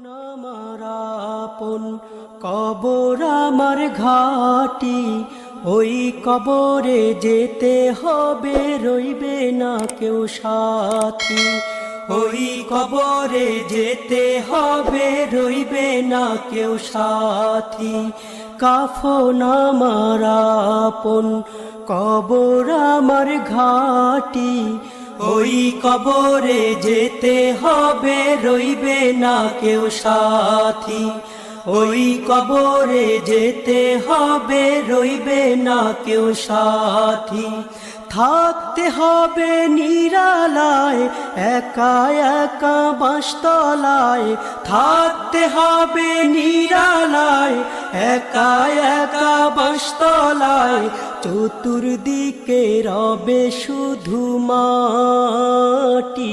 আমার আপন কবর আমার ঘাটি, ওই কবরে যেতে হবে, রইবে না কেউ সাথী। ওই কবরে যেতে হবে, রইবে না কেউ সাথী। কাফন আমার আপন কবর আমার ঘাটি, ওই কবরে যেতে হবে, রইবে না কেউ সাথী। ওই কবরে যেতে হবে, রইবে না কেউ সাথী। থাকতে হবে নিরালায়, একা একা বাঁশতলায়। থাকতে হবে নিরালায়, একা একা বাঁশতলায়। চতুর্দিকে রবে শুধু মাটি।